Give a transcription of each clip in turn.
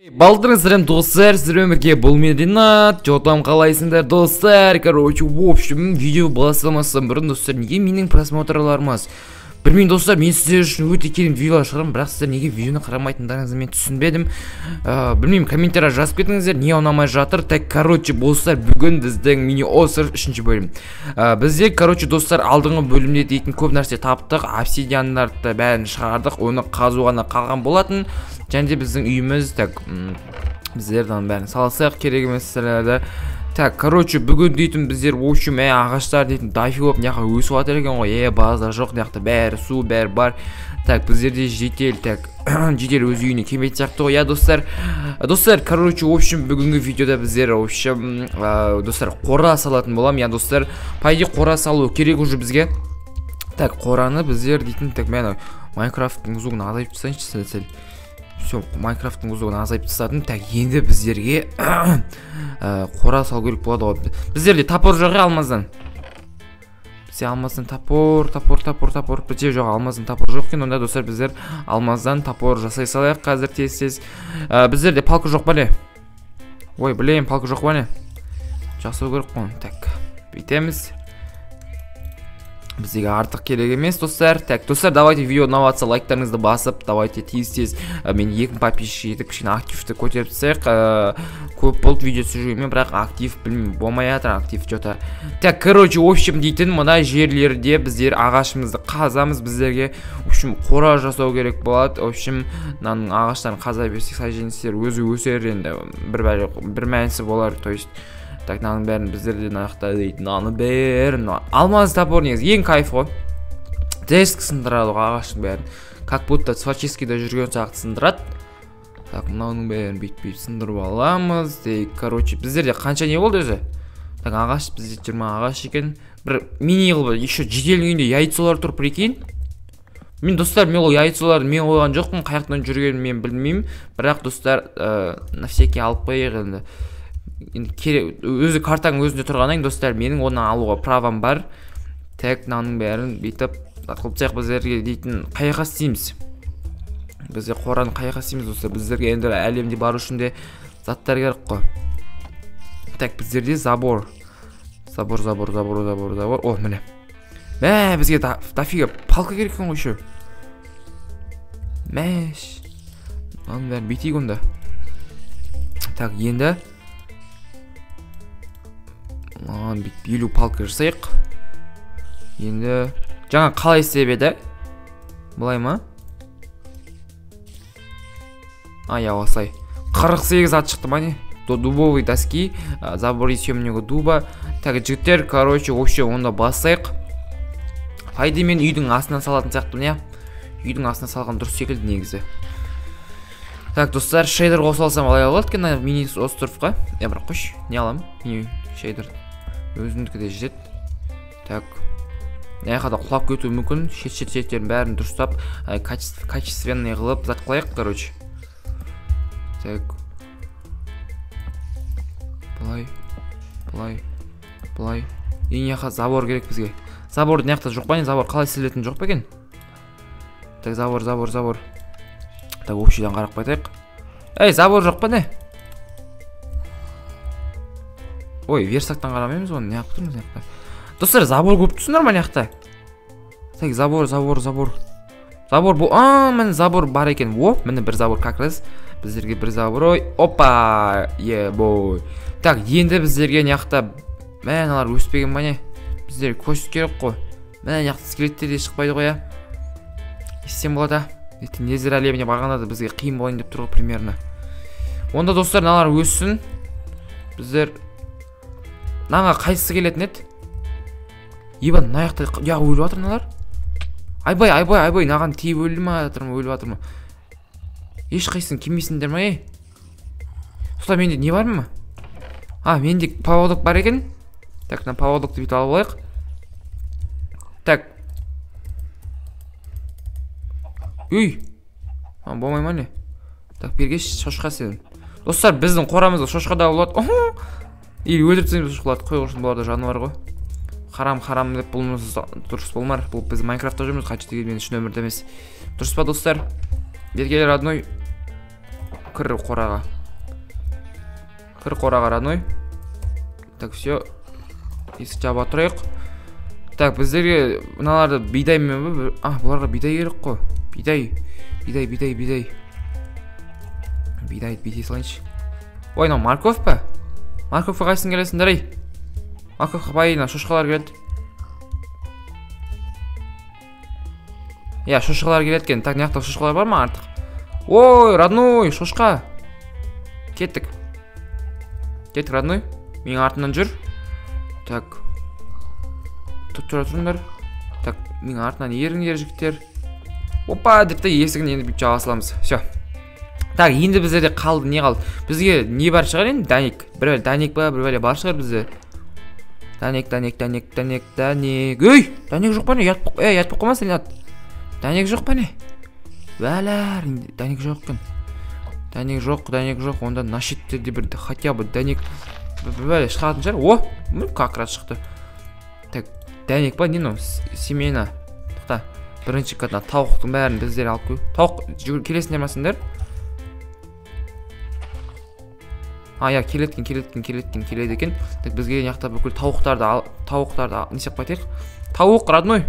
Балдырыңыздарым достар, сіздер өмірге бұл мен Ринат, жотам қалайсыңдар достар. Короче, в общем, видео бастамастан бұрын достар, неге менің просмотрларымыз? Білмеймін достар, мен сіздер үшін өте керемет видеолар шығарамын, бірақ сіздер неге видеоны қарамайтындарыңызды мен түсінбедім. Білмеймін, комментария жазып кетіңіздер, не ұнамай жатыр. Так, короче, достар, бүгін біздің мини-остров 3-ші бөлім. Бізде, короче, достар, алдыңғы бөлімде дейтін көп нәрсе таптық, обсидиандарды бәрін шығардық, оны қазу ғана қалған болатын. Және де біздің үйіміз, так, біздердің бәрін салсақ керек емес нәрселерді. Так, короче, бүгін дейтін біздер, в общем, ағаштар дейтін дафи болып, няқа өсіп жатыр екен ғой, база жоқ, няқта бәрі су, бәрі бар. Так, біздерде жетел, так, жетел өз үйіне келмейтін сияқты ғой, достар. Достар, короче, в общем, бүгінгі видеода біздер, в общем, достар, қора салатын болам, достар. Пайде қора салу керек уже бізге. Так, қораны біздер дейтін, так, мен Майнкрафттың звугын азайып тастайыншы сәл. Все, Майнкрафттың звугын азайып тастадым. Так, енді біздерге қора салу керек болады ғой. Біздерде топор жоқ алмаздан. Бізде алмаздан топор. Бізде жоқ, алмаздан топор жоқ екен. Онда достар, біздер алмаздан топор жасай салайық қазір тез. Біздерде палка жоқ ба не? Ой, білейм, палка жоқ ба не? Жасау керек қой. Так, бүйтеміз. Біздегі артық керек емес, достар. Так, достар, давайте видео ұнаватса лайктарыңызды басып, давайте тез мен 2 подписчик етіп, кішкене активті көтеріп тастайық. Көп болды видео түсірумен, бірақ актив білмеймін, болмай жатыр актив жота. Так, короче, в общем, дейтін мына жерлерде біздер ағашымызды қазамыз, біздерге, в общем, қора жасау керек болады. В общем, мынаның ағаштарын қаза берсек, саженістер өзі өсер енді, бір мәнісі болар, то есть. Так, мынаның бәрін біздерден аяқта дейтін, мынаның бәрін алмаз топор негізі ең кайф ғой. Теск сындырады ғой ағаштың бәрін, как будто сваческиде жүрген сияқты сындырады. Так, мынаның бәрін бүйтіп сындырып аламыз. Короче, біздерде қанша не болды өзі? Так, ағаш бізде 20 ағаш екен. Бір мини қылып, еще жетелдің үйінде яйцалар тұр, прикинь. Мен достар, мен ол яйцаларды мен қойған жоқпын, қаяқтан жүргенін мен білмеймін. Бірақ достар, на всякий алып қояйық енді. Өзі картаның өзінде тұрғаннан достар, менің оны алуға правам бар. Так, мынаның бәрін бүйтіп қылып біздерге дейтін қаяққа істейміз. Бізде қораны қаяққа істейміз достар. Біздерге енді әлемде бар үшін де заттар керек қой. Так, біздерде забор. О, міне. Бізге дофига палка керек екен ғой еще. Мәш. Мынаның бәрін бүйтейік онда. Так, енді елу палка жасайық. Енді жаңа қалай істеп еді? Бұлай ма? Осылай 48 ат шықты ма не? Дубовый доски, забор из темного дуба. Так, жігіттер, короче, вообще онда басайық. Пайды мен үйдің астына салатын сияқты не? Үйдің астына салған дұрыс секілді негізі. Так, достар, шейдер қосалсам алай алады екен мини-островқа. Бірақ қош, не алам? Шейдер өзіндікі де жетеді. Так, аяқада құлап кетуі мүмкін. Шет-шеттерін бәрін дұрыстап, качественный қылып зат қылайық, короче. Так, бұлай. Ең яқа забор керек бізге. Заборды неяқта жоқ па не? Забор қалай істелетін жоқ па екен? Так, забор. Так, общийдан қарап қайтайық. Забор жоқ па не? Ой, версактан қарамаймыз оны, неғып тұрмыз неқта. Достар, забор көп түсіндір ма неқта? Так, забор. Забор бұл, міне забор бар екен. Міне бір забор как раз. Біздерге бір забор, ой, опа, бой. Так, енді біздерге неқта, аналар өспеген ба не? Біздерге көшіп керек қой. Неқта скелеттер де шықпайды қоя. Естен болады. Незер әлеміне барғанда да бізге қиын болайын деп тұрғы примерно. Онда достар, аналар өссін. Біздер Наңа қайсысы келетін еді? Ебан, наяқта өліп атыр налар? Айбай, наған тейіп өлі ма атыр ма? Еш қайсын келмейсіңдер ма, Соста менде не бар ма? Менде поводок бар екен. Так, поводокты бүйтіп алып алайық. Так. Болмай ма не? Так, бергеш шошқа сен. Достар, біздің қорамызда шошқада болады. Или өлтірсеңіз шошқаларды қой құрсын, бұларда жануар ғой. Харам деп бұлымыз дұрыс болмар. Бұл біз Майнкрафтта жүрміз, қачы деген мен үшін өмірді емес. Дұрыс па достар? Бергелер одной. кір қораға. Кір қораға, родной. Так, все. Есік жаба тұрайық. Так, біздерге мыналарды бидаймен бі? Бұларға бидай керек қой. Бидай салайыншы. Ой, мынау морковь па? Морковьқа қайсын келесіңдер, ей? Морковьқа байына шошқалар келеді. Шошқалар келеді екен. Так, неяқта шошқалар бар ма артық? Ой, родной, шошқа. Кеттік, родной. Менің артынан жүр. Так. Тұра тұрыңдар. Так, менің артынан еріңдер, жігіттер. Опа, депті есігін енді бүйтіп жаға саламыз. Все. Так, енді біздерде қалды, не қалды? Бізге не бар шығар енді? Дәнек. Бір бәле дәнек ба, бір бәле бар шығар бізде. Дәнек. Ой, дәнек жоқ па не? Ятпық қома сен ят. Дәнек жоқ па не? Бәләр, дәнек жоқ кен. Дәнек жоқ. Онда нашеттерде бір хотя бы дәнек бір бәле шығатын шығар. О, как раз шықты. Так, дәнек па, не ну? Семена. Тоқта. Бірінші қатына тауықтың бәрін біздер алып қой. Тауық келесіңдер масыңдар? Келеді екен. Так, бізге яқта бүкіл тауықтарды несеп қайтайық. Тауық, родной.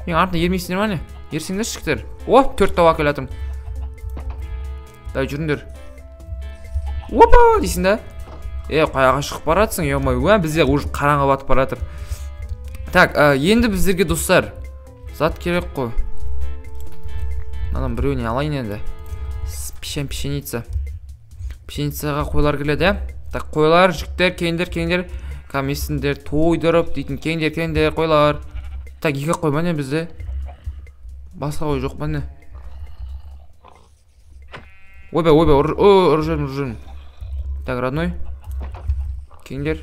Мен артына ермейсіңдер ма не? Ерсіңдер шықтыр. О, 4 тауық келатым. Дай жүріңдер. Опа, дейсің да? Қаяға шығып баратсың, емай. Бізде уже қараңғы батып баратыр. Так, енді біздерге достар зат керек қой. Мынадан біреуіне алайын енді. Пшеница. Пшеницаға қойлар келеді, Так, қойлар, жіктер, кеңдер. Камесіндер, тойдырып дейтін кеңдер, қойлар. Так, 2 қой мане бізде. Басқа қой жоқ мане. Ойбай, ұржырым. Так, родной. Кеңдер.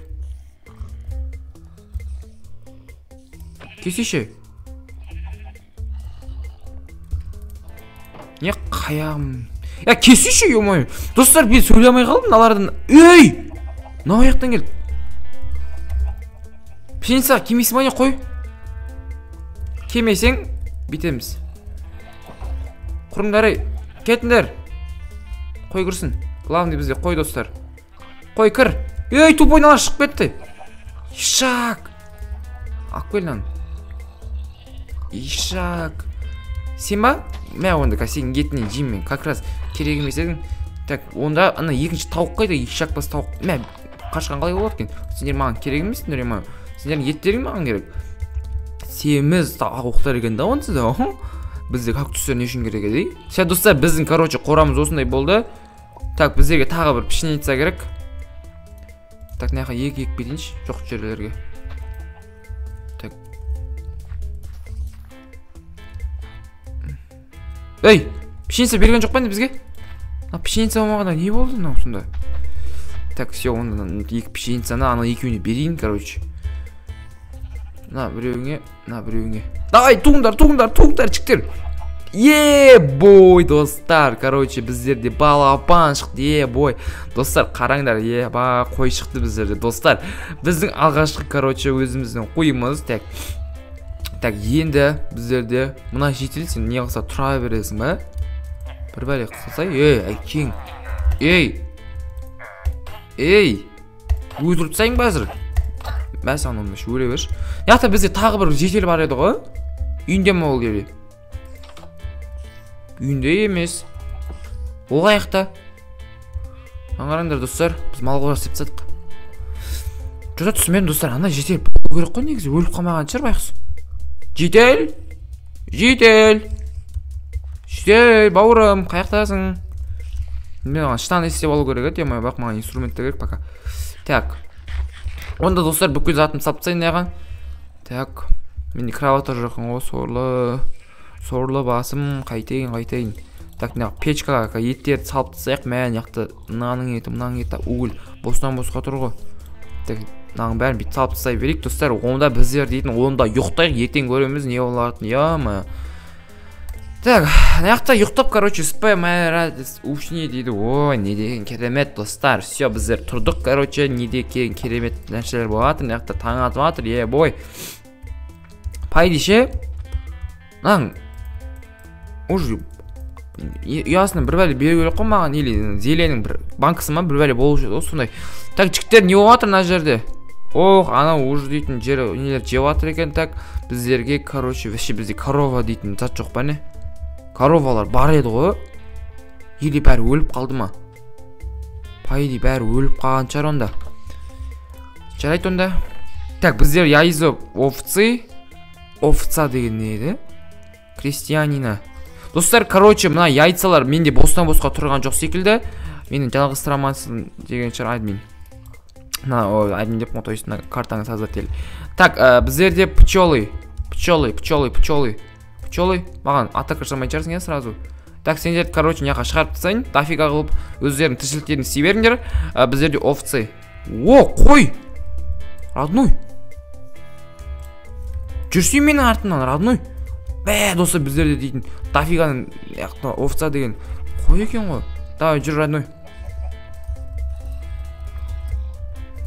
Кесеші. Не қаям. Кесеші, емай. Достар, мен сөйлемей қалдым, алардан. Ей! Нау аяқтан келді. Пшеницаға кемесі ма не қой? Кемесең, бітеміз. Құрыңдары, кетіндер. Қой кірсін. Главный бізде қой, достар. Қой кір. Ей, тупой нала шығып кетті. Ишак. Ақбелнан. Ишак. Сен ба? Мә онда сенің етінен жеймін мен. Как раз керек емес едің. Так, онда ана екінші тауық қайда? Ишак бас тауық. Мә, қашқан қалай болады екен? Сендер маған керек емессіңдер ема? Сендердің еттерің маған керек. Семіз тауықтар екен да онсыз да. Бізде кактустар не үшін керек еді? Ше, достар, біздің, қорамыз осындай болды. Так, біздерге тағы бір пшеница керек. Так, наяқа екі кетейінші, жоқ жерлерге. Так. Ей, пшеница берген жоқ па не бізге? Пшеница болмағанда не болды мынау сонда? Так, все, ондан екі пшеницаны ана екеуіне берейін, На біреуіңе. Давай, туыңдар, жіктер. Бой, достар, біздерде балапан шықты, бой. Достар, қараңдар, қой шықты біздерде, достар. Біздің алғашқы, өзіміздің қойымыз. Так, енді біздерде мұна жетел, сен не қылса тұра бересің ба? Бір бәле қылсай, әкең. Өтіртсайың ба әзір? Мәсіған онда өре берші. Яқта бізде тағы бір жетел бар еді ғой? Үйінде ма ол келе? Үйінде емес. Ол қаяқта? Аңғараңдар, достар, біз мал қора істеп тастадық. Жота түсінбедім, достар, ана жетел болу керек қой негізі, өліп қалмаған шығар байқұс. Жетел, бауырым, қаяқтасың? Мен оған штан істеп алу керек еді, бақ маған инструменттер керек пока. Так. Онда, достар, бүкіл затым саптсайын яған. Так. Менде кроватар жоқын ғой, сорлы басым, қайтайын. Так, печкаға еттерді салып тастайық, мән яқты мынаның еті, угіл, босқа тұр ғой. Так, мынаның бәрін бет салып тастай берейік, достар. Онда біздер дейтін, онда ұйықтайық, ертең көреміз, не олатын, Так, яқта ұйықтап, спай, ушне дейді, ой, не деген керемет, достар. Все, біздер тұрдық, не деген керемет нәрселер болатыр, яқта таң атып атыр, бой. Пайдеше, уже ұясына бір бәле беру керек қой маған, или зеленің бір банкасы ма бір бәле болушы еді ғой сондай. Так, жігіттер не болып жатыр мына жерде? Ох, анау уж дейтін жері нелер жеп жатыр екен. Так, біздерге, короче, вообще бізде корова дейтін зат жоқ па не? Коровалар бар еді ғой. Или бәрі өліп қалды ма? Пайди бәрі өліп қалған шығар онда. Жарайды онда. Так, біздер яйзо овцы. Овца деген не еді? Крестьянина. Достар, короче, мына яйцалар менде бостан-босқа тұрған жоқ секілді. Менің жалғызтырамасын деген шығар админ. Админ деп то есть на картаны создатель. Так, біздерде пчелы. Пчелы. Маған атака жасамай шығарсың я сразу. Так, сендер, короче, няқа шығарып тастайын. Дофига қылып өздерінің тіршіліктерін істей беріңдер. Біздерде овцы. О, қой! Родной. Жүрсей менің артымнан, родной. Достар, біздерде дейтін дофиганың овца деген қой екен ғой. Давай, жүр, родной.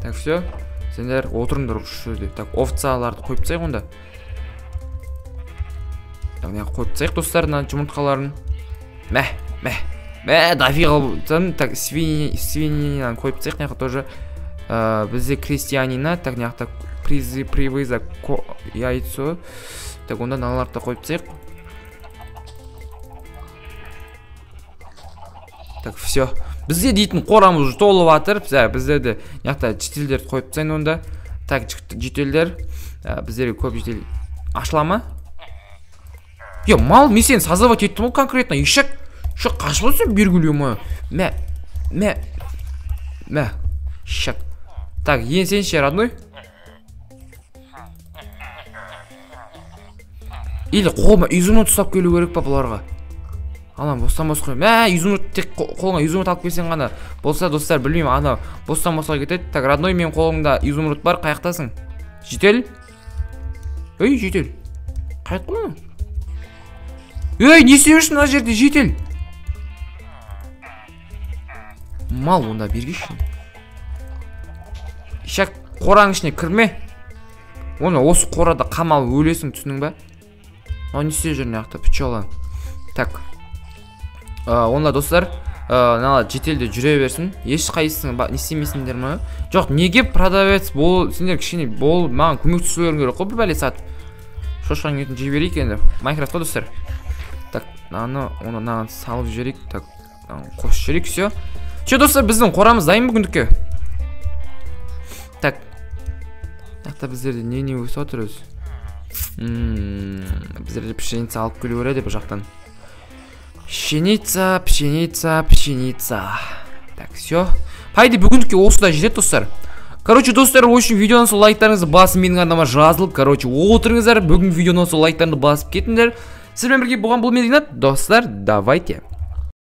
Так, все. Сендер отырыңдар осы жерде. Так, овцаларды қойып тастайық онда. Так, неға қойып тастайық, достар, мына жұмыртқаларын. Дофига. Так, свининаны қойып тастайық, неға тоже. Бізде крестьянина. Так, неғақта привыза яйцо. Так, онда наларды қойып тастайық. Так, все. Бізде дейтін қорамыз уже толып жатыр. Біздерде неғақта жетелдерді қойып тастайын онда. Так, жетелдер. Біздерге көп жетел ашыла ма? Мал, мен сені сазавать еттім ол конкретно. Ешек қашып өтсен бергілеу ма? Ешек. Так, ең сен ше, родной? Или қолыма изумруд ұстап келу керек па бұларға? Анам бостан-босқа. Изумруд тек қолыңа изумруд алып келсең ғана. Болса, достар, білмеймін, ана бостан-босқа кетеді. Так, родной, мен қолыңда изумруд бар, қаяқтасың? Жетел? Жетел. Қайт қой? Не істемешін мына жерде, жетел? Мал, онда бергешін. Шак, қораның ішіне кірме. Оны осы қорада қамал өлесің, түсінің ба? Не істеп жүрін яқты, пчела. Так. Онда, достар, жетелде жүре берсін. Еш қайсың не істемесіңдер ма? Жоқ, неге продавец бол, сендер кішкене бол, маған көмек түсулерің керек қой, бір бәле сатып. Шошқан етін жей берейік енді. Майнкрафт қой, достар. Так, оны салып жіберейік. Так, қосып жіберейік, все. Достар, біздің қорамыз дайын бүгіндікке. Так. Яқта біздерде не өсіп отыр өзі. Біздерде пшеница алып келу көреді бұл жақтан. Пшеница. Так, все. Пайды бүгіндікке осыда жетеді, достар. Короче, достар, очень видеодан сол лайктарыңызды басып менің арнама жазылып, короче, отырыңыздар. Бүгін видеодан сол лайктарыңызды басып кетіңдер. Сіздермен бірге болған бұл Мединат, достар, давайте.